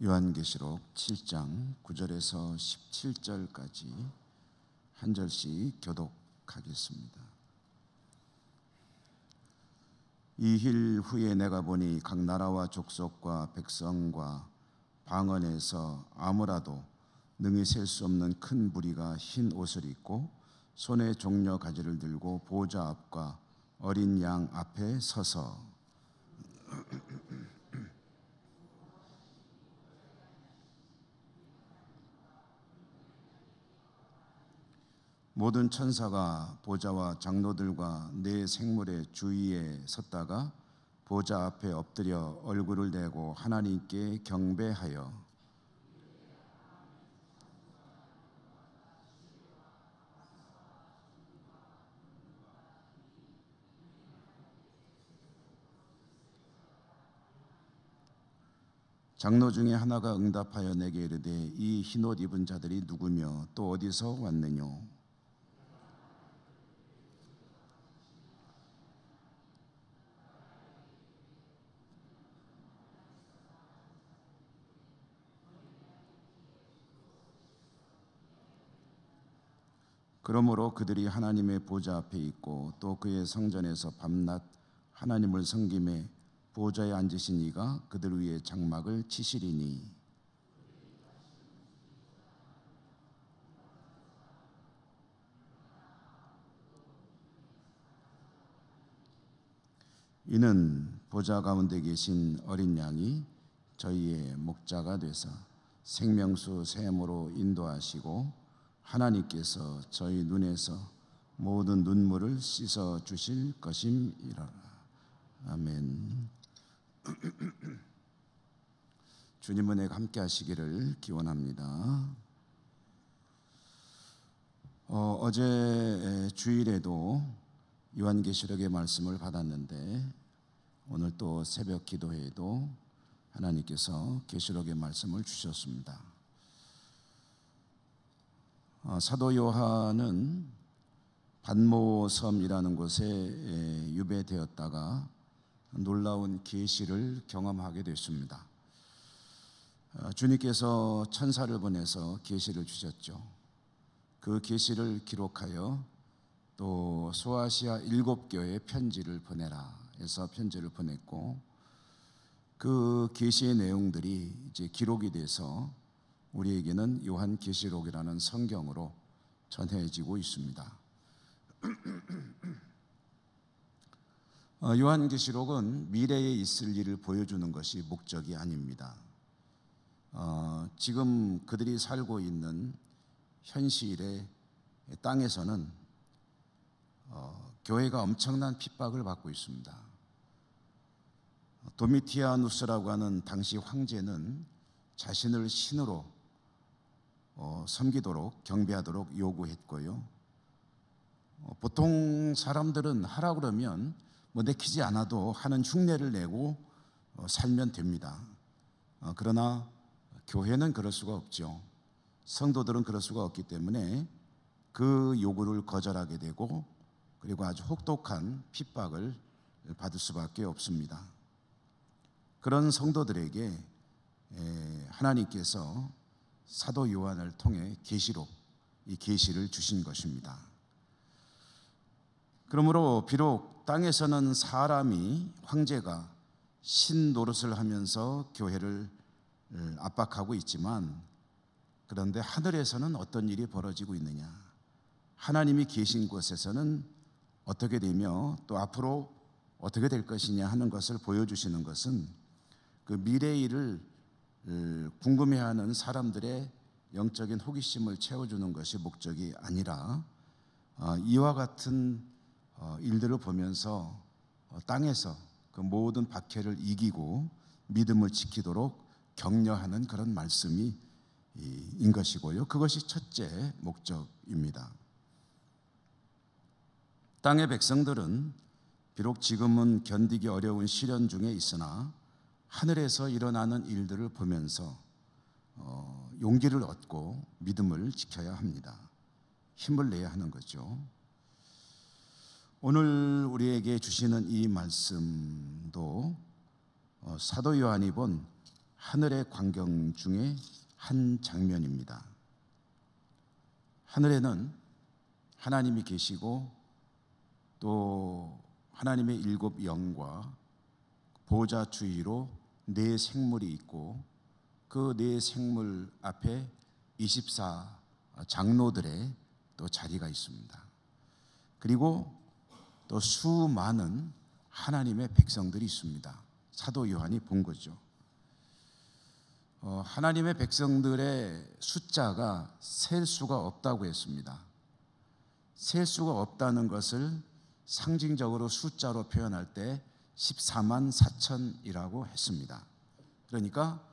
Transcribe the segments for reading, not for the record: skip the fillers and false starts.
요한계시록 7장 9절에서 17절까지 한 절씩 교독하겠습니다. 이힐 후에 내가 보니 각 나라와 족속과 백성과 방언에서 아무라도 능히 셀 수 없는 큰 무리가 흰 옷을 입고 손에 종려 가지를 들고 보좌 앞과 어린 양 앞에 서서 모든 천사가 보좌와 장로들과 네 생물의 주위에 섰다가 보좌 앞에 엎드려 얼굴을 대고 하나님께 경배하여 장로 중에 하나가 응답하여 내게 이르되 이 흰옷 입은 자들이 누구며 또 어디서 왔느뇨? 그러므로 그들이 하나님의 보좌 앞에 있고 또 그의 성전에서 밤낮 하나님을 섬기매 보좌에 앉으신 이가 그들 위에 장막을 치시리니 이는 보좌 가운데 계신 어린 양이 저희의 목자가 되사 생명수 샘으로 인도하시고 하나님께서 저희 눈에서 모든 눈물을 씻어 주실 것임이라. 아멘. 주님 은혜가 함께 하시기를 기원합니다. 어제 주일에도 요한계시록의 말씀을 받았는데 오늘 또 새벽 기도회에도 하나님께서 계시록의 말씀을 주셨습니다. 사도 요한은 반모섬이라는 곳에 유배되었다가 놀라운 계시를 경험하게 됐습니다. 주님께서 천사를 보내서 계시를 주셨죠. 그 계시를 기록하여 또 소아시아 7교회에 편지를 보내라 해서 편지를 보냈고 그 계시의 내용들이 이제 기록이 돼서 우리에게는 요한계시록이라는 성경으로 전해지고 있습니다. 요한계시록은 미래에 있을 일을 보여주는 것이 목적이 아닙니다. 지금 그들이 살고 있는 현실의 땅에서는 교회가 엄청난 핍박을 받고 있습니다. 도미티아누스라고 하는 당시 황제는 자신을 신으로 섬기도록 경배하도록 요구했고요. 보통 사람들은 하라 그러면 내키지 않아도 하는 흉내를 내고 살면 됩니다. 그러나 교회는 그럴 수가 없죠. 성도들은 그럴 수가 없기 때문에 그 요구를 거절하게 되고 그리고 아주 혹독한 핍박을 받을 수밖에 없습니다. 그런 성도들에게 하나님께서 사도 요한을 통해 계시록, 이 계시를 주신 것입니다. 그러므로 비록 땅에서는 사람이 황제가 신 노릇을 하면서 교회를 압박하고 있지만 그런데 하늘에서는 어떤 일이 벌어지고 있느냐? 하나님이 계신 곳에서는 어떻게 되며 또 앞으로 어떻게 될 것이냐 하는 것을 보여주시는 것은 그 미래의 일을 궁금해하는 사람들의 영적인 호기심을 채워주는 것이 목적이 아니라 이와 같은 일들을 보면서 땅에서 그 모든 박해를 이기고 믿음을 지키도록 격려하는 그런 말씀이 인 것이고요. 그것이 첫째 목적입니다. 땅의 백성들은 비록 지금은 견디기 어려운 시련 중에 있으나 하늘에서 일어나는 일들을 보면서 용기를 얻고 믿음을 지켜야 합니다. 힘을 내야 하는 거죠. 오늘 우리에게 주시는 이 말씀도 사도 요한이 본 하늘의 광경 중에 한 장면입니다. 하늘에는 하나님이 계시고 또 하나님의 7 영과 보좌 주위로 4 생물이 있고 그 4 생물 앞에 24 장로들의 또 자리가 있습니다. 그리고 또 수많은 하나님의 백성들이 있습니다. 사도 요한이 본 거죠. 하나님의 백성들의 숫자가 셀 수가 없다고 했습니다. 셀 수가 없다는 것을 상징적으로 숫자로 표현할 때 14만 4천이라고 했습니다. 그러니까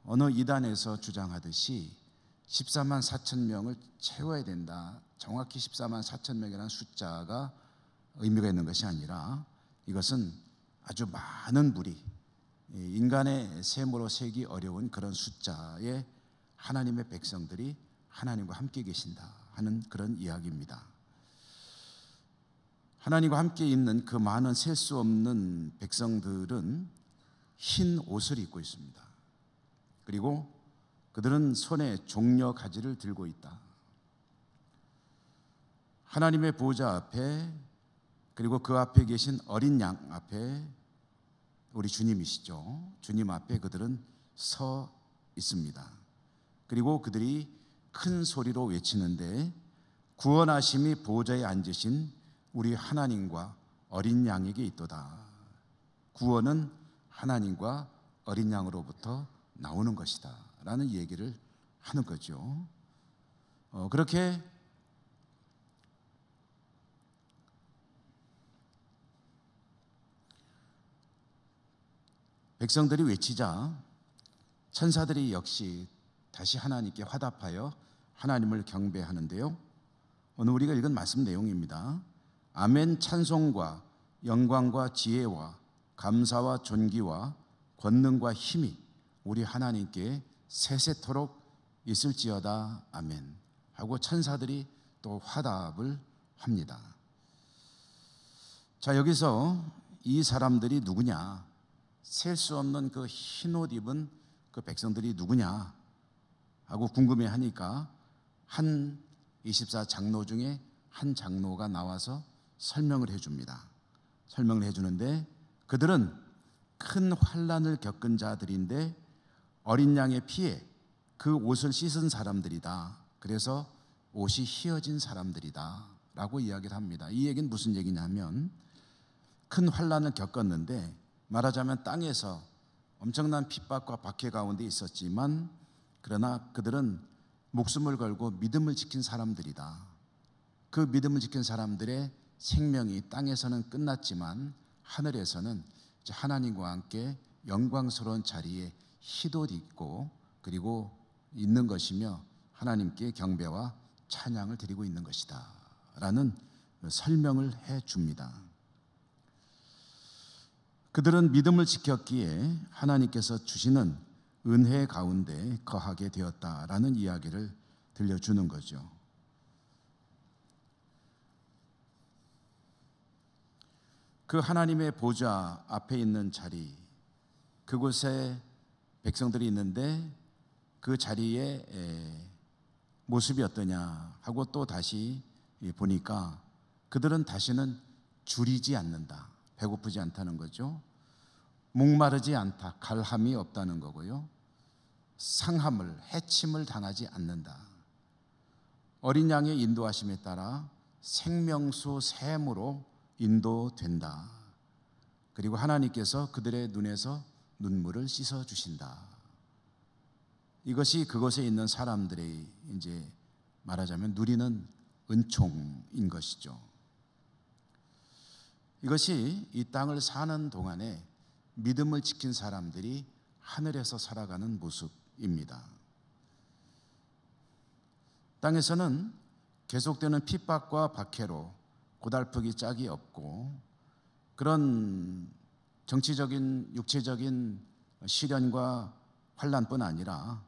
어느 이단에서 주장하듯이 14만 4천 명을 채워야 된다. 정확히 14만 4천 명이라는 숫자가 의미가 있는 것이 아니라 이것은 아주 많은 무리, 인간의 셈으로 세기 어려운 그런 숫자의 하나님의 백성들이 하나님과 함께 계신다 하는 그런 이야기입니다. 하나님과 함께 있는 그 많은 셀 수 없는 백성들은 흰 옷을 입고 있습니다. 그리고 그들은 손에 종려 가지를 들고 있다. 하나님의 보좌 앞에 그리고 그 앞에 계신 어린 양 앞에 우리 주님이시죠. 주님 앞에 그들은 서 있습니다. 그리고 그들이 큰 소리로 외치는데 구원하심이 보좌에 앉으신 우리 하나님과 어린 양에게 있도다. 구원은 하나님과 어린 양으로부터 나오는 것이다 라는 얘기를 하는 거죠. 그렇게 백성들이 외치자 천사들이 역시 다시 하나님께 화답하여 하나님을 경배하는데요. 오늘 우리가 읽은 말씀 내용입니다. 아멘 찬송과 영광과 지혜와 감사와 존귀와 권능과 힘이 우리 하나님께 세세토록 있을지어다. 아멘 하고 천사들이 또 화답을 합니다. 자, 여기서 이 사람들이 누구냐? 셀 수 없는 그 흰 옷 입은 그 백성들이 누구냐 하고 궁금해하니까 한 24 장로 중에 한 장로가 나와서 설명을 해줍니다. 설명을 해주는데 그들은 큰 환난을 겪은 자들인데 어린 양의 피에 그 옷을 씻은 사람들이다. 그래서 옷이 휘어진 사람들이다 라고 이야기를 합니다. 이 얘기는 무슨 얘기냐면 큰 환난을 겪었는데 말하자면 땅에서 엄청난 핍박과 박해 가운데 있었지만 그러나 그들은 목숨을 걸고 믿음을 지킨 사람들이다. 그 믿음을 지킨 사람들의 생명이 땅에서는 끝났지만 하늘에서는 하나님과 함께 영광스러운 자리에 흰옷 입고 그리고 있는 것이며 하나님께 경배와 찬양을 드리고 있는 것이다 라는 설명을 해줍니다. 그들은 믿음을 지켰기에 하나님께서 주시는 은혜 가운데 거하게 되었다라는 이야기를 들려주는 거죠. 그 하나님의 보좌 앞에 있는 자리, 그곳에 백성들이 있는데 그 자리에 모습이 어떠냐 하고 또 다시 보니까 그들은 다시는 줄이지 않는다. 배고프지 않다는 거죠. 목마르지 않다. 갈함이 없다는 거고요. 상함을, 해침을 당하지 않는다. 어린 양의 인도하심에 따라 생명수 샘으로 인도된다. 그리고 하나님께서 그들의 눈에서 눈물을 씻어 주신다. 이것이 그곳에 있는 사람들의 이제 말하자면 누리는 은총인 것이죠. 이것이 이 땅을 사는 동안에 믿음을 지킨 사람들이 하늘에서 살아가는 모습입니다. 땅에서는 계속되는 핍박과 박해로 고달프기 짝이 없고 그런 정치적인 육체적인 시련과 환난뿐 아니라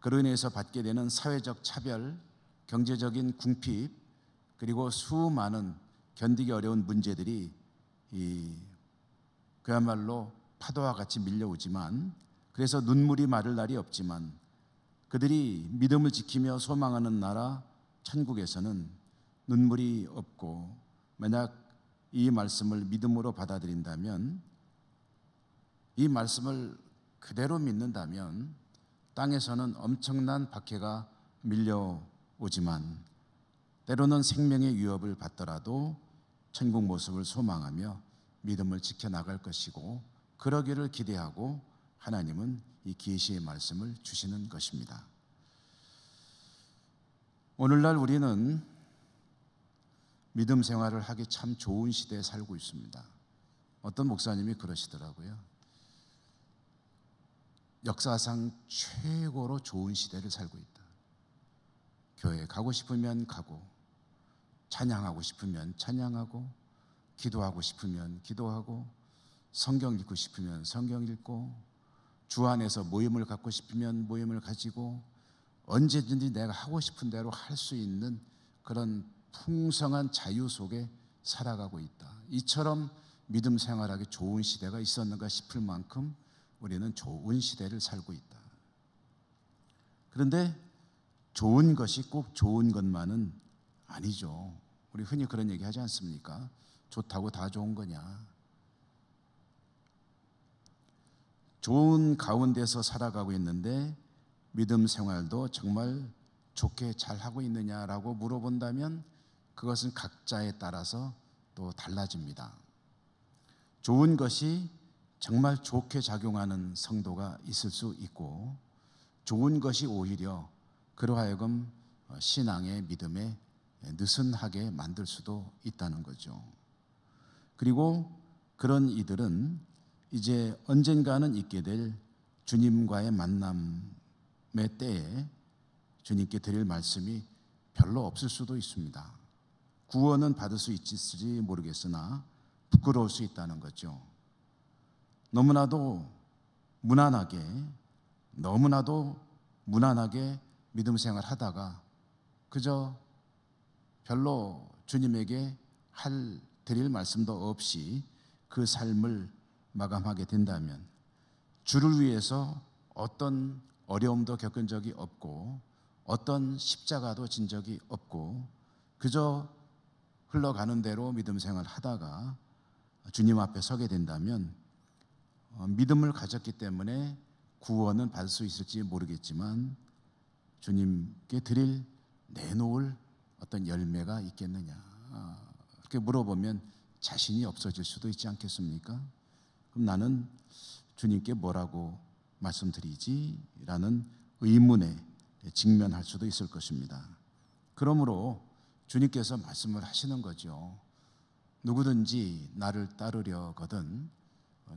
그로 인해서 받게 되는 사회적 차별, 경제적인 궁핍 그리고 수많은 견디기 어려운 문제들이 그야말로 파도와 같이 밀려오지만 그래서 눈물이 마를 날이 없지만 그들이 믿음을 지키며 소망하는 나라 천국에서는 눈물이 없고, 만약 이 말씀을 믿음으로 받아들인다면, 이 말씀을 그대로 믿는다면 땅에서는 엄청난 박해가 밀려오지만 때로는 생명의 위협을 받더라도 천국 모습을 소망하며 믿음을 지켜나갈 것이고, 그러기를 기대하고 하나님은 이 계시의 말씀을 주시는 것입니다. 오늘날 우리는 믿음 생활을 하기 참 좋은 시대에 살고 있습니다. 어떤 목사님이 그러시더라고요. 역사상 최고로 좋은 시대를 살고 있다. 교회에 가고 싶으면 가고, 찬양하고 싶으면 찬양하고, 기도하고 싶으면 기도하고, 성경 읽고 싶으면 성경 읽고, 주 안에서 모임을 갖고 싶으면 모임을 가지고, 언제든지 내가 하고 싶은 대로 할 수 있는 그런 풍성한 자유 속에 살아가고 있다. 이처럼 믿음 생활하기 좋은 시대가 있었는가 싶을 만큼 우리는 좋은 시대를 살고 있다. 그런데 좋은 것이 꼭 좋은 것만은 아니죠. 우리 흔히 그런 얘기 하지 않습니까? 좋다고 다 좋은 거냐? 좋은 가운데서 살아가고 있는데 믿음 생활도 정말 좋게 잘하고 있느냐라고 물어본다면 그것은 각자에 따라서 또 달라집니다. 좋은 것이 정말 좋게 작용하는 성도가 있을 수 있고, 좋은 것이 오히려 그로 하여금 신앙의 믿음에 느슨하게 만들 수도 있다는 거죠. 그리고 그런 이들은 이제 언젠가는 있게 될 주님과의 만남의 때에 주님께 드릴 말씀이 별로 없을 수도 있습니다. 구원은 받을 수 있을지 모르겠으나 부끄러울 수 있다는 거죠. 너무나도 무난하게 믿음 생활 하다가 그저 별로 주님에게 드릴 말씀도 없이 그 삶을 마감하게 된다면, 주를 위해서 어떤 어려움도 겪은 적이 없고 어떤 십자가도 진 적이 없고 그저 흘러가는 대로 믿음 생활 하다가 주님 앞에 서게 된다면, 믿음을 가졌기 때문에 구원은 받을 수 있을지 모르겠지만 주님께 내놓을 어떤 열매가 있겠느냐, 그렇게 물어보면 자신이 없어질 수도 있지 않겠습니까? 그럼 나는 주님께 뭐라고 말씀드리지? 라는 의문에 직면할 수도 있을 것입니다. 그러므로 주님께서 말씀을 하시는 거죠. 누구든지 나를 따르려거든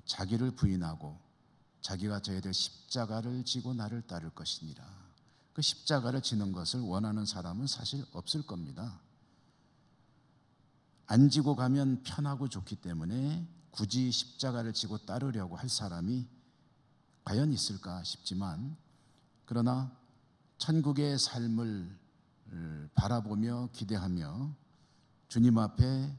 자기를 부인하고 자기가 져야 될 십자가를 지고 나를 따를 것이니라. 그 십자가를 지는 것을 원하는 사람은 사실 없을 겁니다. 안 지고 가면 편하고 좋기 때문에 굳이 십자가를 지고 따르려고 할 사람이 과연 있을까 싶지만, 그러나 천국의 삶을 바라보며 기대하며 주님 앞에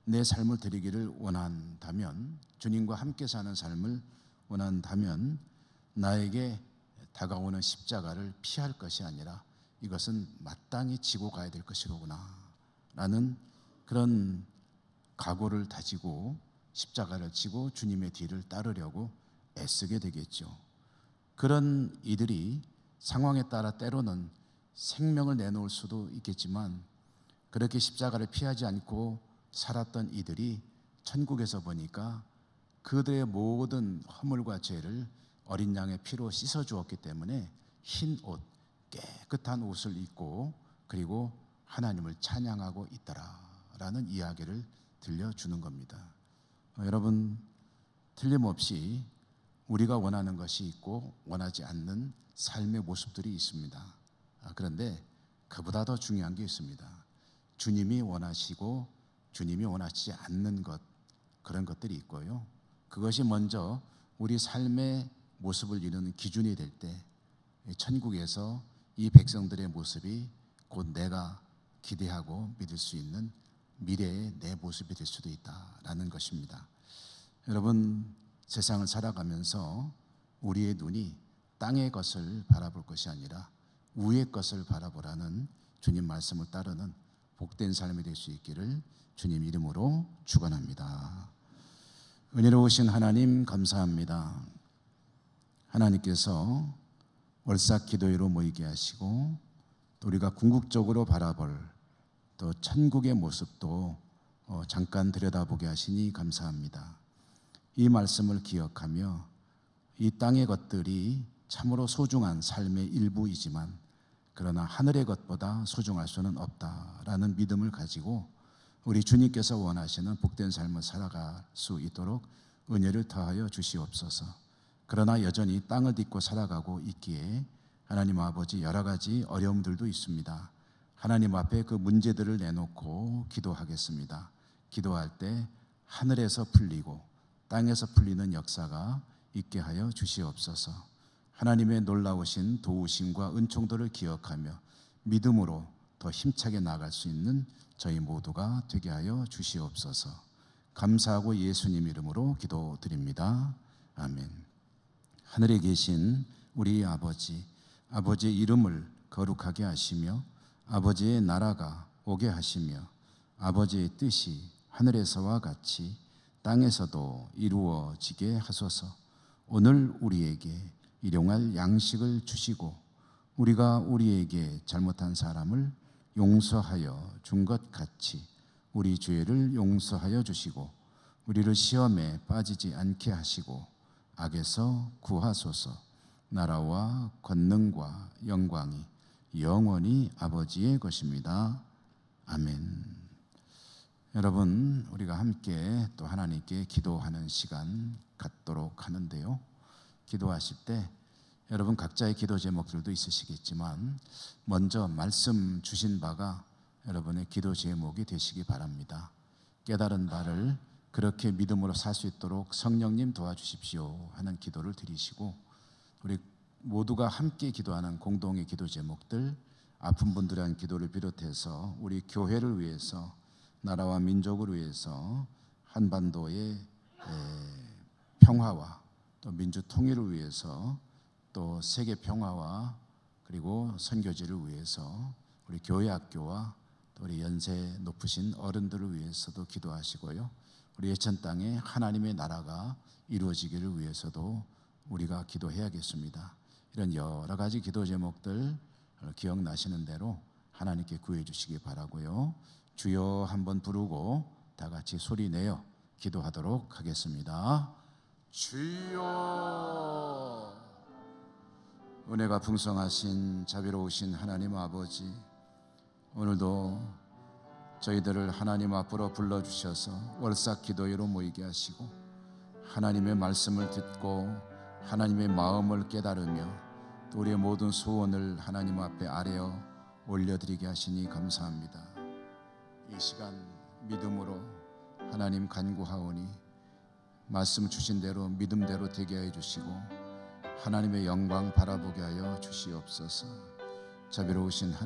내 삶을 드리기를 원한다면, 주님과 함께 사는 삶을 원한다면 나에게 다가오는 십자가를 피할 것이 아니라 이것은 마땅히 지고 가야 될 것이로구나 라는 그런 각오를 다지고 십자가를 지고 주님의 뒤를 따르려고 애쓰게 되겠죠. 그런 이들이 상황에 따라 때로는 생명을 내놓을 수도 있겠지만, 그렇게 십자가를 피하지 않고 살았던 이들이 천국에서 보니까 그들의 모든 허물과 죄를 어린 양의 피로 씻어 주었기 때문에 흰 옷, 깨끗한 옷을 입고 그리고 하나님을 찬양하고 있더라라는 이야기를 들려주는 겁니다. 여러분, 틀림없이 우리가 원하는 것이 있고 원하지 않는 삶의 모습들이 있습니다. 그런데 그보다 더 중요한 게 있습니다. 주님이 원하시고 주님이 원하지 않는 것, 그런 것들이 있고요. 그것이 먼저 우리 삶의 모습을 이루는 기준이 될 때 천국에서 이 백성들의 모습이 곧 내가 기대하고 믿을 수 있는 미래의 내 모습이 될 수도 있다라는 것입니다. 여러분, 세상을 살아가면서 우리의 눈이 땅의 것을 바라볼 것이 아니라 위의 것을 바라보라는 주님 말씀을 따르는 복된 삶이 될 수 있기를 주님 이름으로 축원합니다. 은혜로우신 하나님 감사합니다. 하나님께서 월삭 기도회로 모이게 하시고 또 우리가 궁극적으로 바라볼 또 천국의 모습도 잠깐 들여다보게 하시니 감사합니다. 이 말씀을 기억하며 이 땅의 것들이 참으로 소중한 삶의 일부이지만 그러나 하늘의 것보다 소중할 수는 없다라는 믿음을 가지고 우리 주님께서 원하시는 복된 삶을 살아갈 수 있도록 은혜를 더하여 주시옵소서. 그러나 여전히 땅을 딛고 살아가고 있기에 하나님 아버지 여러 가지 어려움들도 있습니다. 하나님 앞에 그 문제들을 내놓고 기도하겠습니다. 기도할 때 하늘에서 풀리고 땅에서 풀리는 역사가 있게 하여 주시옵소서. 하나님의 놀라우신 도우심과 은총들을 기억하며 믿음으로 더 힘차게 나아갈 수 있는 저희 모두가 되게 하여 주시옵소서. 감사하고 예수님 이름으로 기도드립니다. 아멘. 하늘에 계신 우리 아버지, 아버지의 이름을 거룩하게 하시며 아버지의 나라가 오게 하시며 아버지의 뜻이 하늘에서와 같이 땅에서도 이루어지게 하소서. 오늘 우리에게 일용할 양식을 주시고 우리가 우리에게 잘못한 사람을 용서하여 준 것 같이 우리 죄를 용서하여 주시고 우리를 시험에 빠지지 않게 하시고 악에서 구하소서. 나라와 권능과 영광이 영원히 아버지의 것입니다. 아멘. 여러분, 우리가 함께 또 하나님께 기도하는 시간 갖도록 하는데요. 기도하실 때 여러분 각자의 기도 제목들도 있으시겠지만 먼저 말씀 주신 바가 여러분의 기도 제목이 되시기 바랍니다. 깨달은 바를 그렇게 믿음으로 살 수 있도록 성령님 도와주십시오 하는 기도를 드리시고 우리 모두가 함께 기도하는 공동의 기도 제목들, 아픈 분들에 대한 기도를 비롯해서 우리 교회를 위해서 나라와 민족을 위해서 한반도의 평화와 또 민주 통일을 위해서 또 세계 평화와 그리고 선교지를 위해서 우리 교회 학교와 또 우리 연세 높으신 어른들을 위해서도 기도하시고요. 우리 예천 땅에 하나님의 나라가 이루어지기를 위해서도 우리가 기도해야겠습니다. 이런 여러 가지 기도 제목들 기억나시는 대로 하나님께 구해 주시기 바라고요. 주여 한번 부르고 다 같이 소리 내어 기도하도록 하겠습니다. 주여. 은혜가 풍성하신 자비로우신 하나님 아버지, 오늘도 저희들을 하나님 앞으로 불러주셔서 월삭 기도회로 모이게 하시고 하나님의 말씀을 듣고 하나님의 마음을 깨달으며 또 우리의 모든 소원을 하나님 앞에 아뢰어 올려드리게 하시니 감사합니다. 이 시간 믿음으로 하나님 간구하오니 말씀 주신 대로 믿음대로 되게 하여 주시고 하나님의 영광 바라보게 하여 주시옵소서. 자비로우신